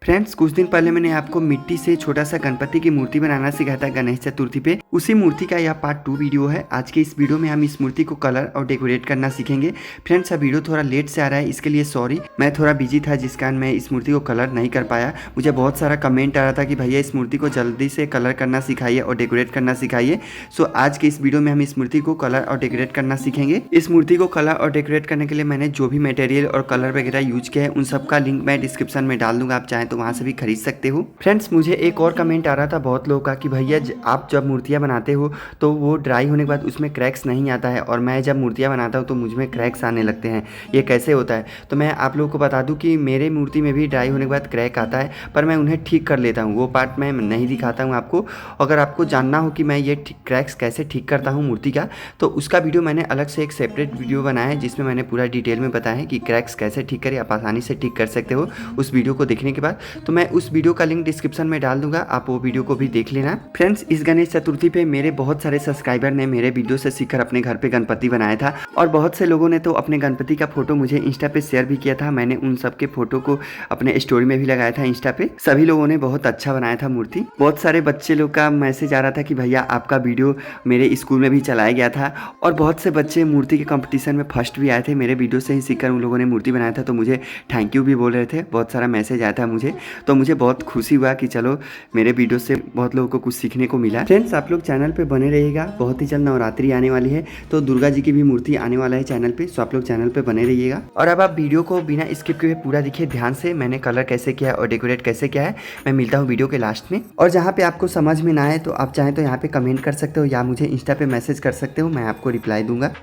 Friends, कुछ दिन पहले मैंने आपको मिट्टी से छोटा सा गणपति की मूर्ति बनाना सिखाया था गणेश चतुर्थी पे। उसी मूर्ति का यह पार्ट 2 वीडियो है। आज के इस वीडियो में हम इस मूर्ति को कलर और डेकोरेट करना सीखेंगे। फ्रेंड्स, यह वीडियो थोड़ा लेट से आ रहा है, इसके लिए सॉरी। मैं थोड़ा बिजी था जिस कारण मैं इस मूर्ति को कलर नहीं कर पाया। मुझे बहुत सारा कमेंट आ रहा था कि भैया इस मूर्ति को जल्दी से कलर करना सिखाइए और डेकोरेट करना सिखाइए। सो आज के इस वीडियो में हम इस मूर्ति को कलर और डेकोरेट करना सीखेंगे। इस मूर्ति को कलर और डेकोरेट करने के लिए मैंने जो भी मटेरियल और कलर वगैरह यूज किया है उन सब का लिंक मैं डिस्क्रिप्शन में डाल दूंगा, आप चाहें तो वहां से भी खरीद सकते हो। फ्रेंड्स, मुझे एक और कमेंट आ रहा था बहुत लोगों का कि भैया आप जब मूर्तियां बनाते हो तो वो ड्राई होने के बाद उसमें क्रैक्स नहीं आता है, और मैं जब मूर्तियां बनाता हूं तो मुझ में क्रैक्स आने लगते हैं, ये कैसे होता है? तो मैं आप लोगों को बता दूं कि मेरे मूर्ति में भी ड्राई होने के बाद क्रैक आता है, पर मैं उन्हें ठीक कर लेता हूँ। वो पार्ट मैं नहीं दिखाता हूँ आपको। अगर आपको जानना हो कि मैं ये क्रैक्स कैसे ठीक करता हूँ मूर्ति का, तो उसका वीडियो मैंने अलग से एक सेपरेट वीडियो बनाया है जिसमें मैंने पूरा डिटेल में बताया है कि क्रैक्स कैसे ठीक करें, आप आसानी से ठीक कर सकते हो उस वीडियो को देखने के बाद। तो मैं उस वीडियो का लिंक डिस्क्रिप्शन में डाल दूंगा, आप वो वीडियो को भी देख लेना। फ्रेंड्स, इस गणेश चतुर्थी पे मेरे बहुत सारे सब्सक्राइबर ने मेरे वीडियो से सीखकर अपने घर पे गणपति बनाया था, और बहुत से लोगों ने तो अपने गणपति का फोटो मुझे इंस्टा पे शेयर भी किया था। मैंने उन सबके फोटो को अपने स्टोरी में भी लगाया था इंस्टा पे। सभी लोगों ने बहुत अच्छा बनाया था मूर्ति। बहुत सारे बच्चे लोग का मैसेज आ रहा था कि भैया आपका वीडियो मेरे स्कूल में भी चलाया गया था, और बहुत से बच्चे मूर्ति के कंपटीशन में फर्स्ट भी आए थे। मेरे वीडियो से ही सीखकर उन लोगों ने मूर्ति बनाया था, तो मुझे थैंक यू भी बोल रहे थे। बहुत सारा मैसेज आया था मुझे, तो मुझे बहुत खुशी हुआ कि चलो मेरे वीडियो से बहुत लोगों को कुछ सीखने को मिला। फ्रेंड्स, आप लोग चैनल पे बने रहिएगा। बहुत ही जल्द नवरात्रि आने वाली है, तो दुर्गा जी की भी मूर्ति आने वाला है चैनल पे, सो आप लोग चैनल पे बने रहिएगा। और अब आप वीडियो को बिना स्किप किए पूरा देखिए ध्यान से। मैंने कलर कैसे किया है और डेकोरेट कैसे किया है मैं मिलता हूँ वीडियो के लास्ट में। और जहाँ पे आपको समझ में ना आए तो आप चाहें तो यहाँ पे कमेंट कर सकते हो या मुझे इंस्टा पे मैसेज कर सकते हो, मैं आपको रिप्लाई दूंगा।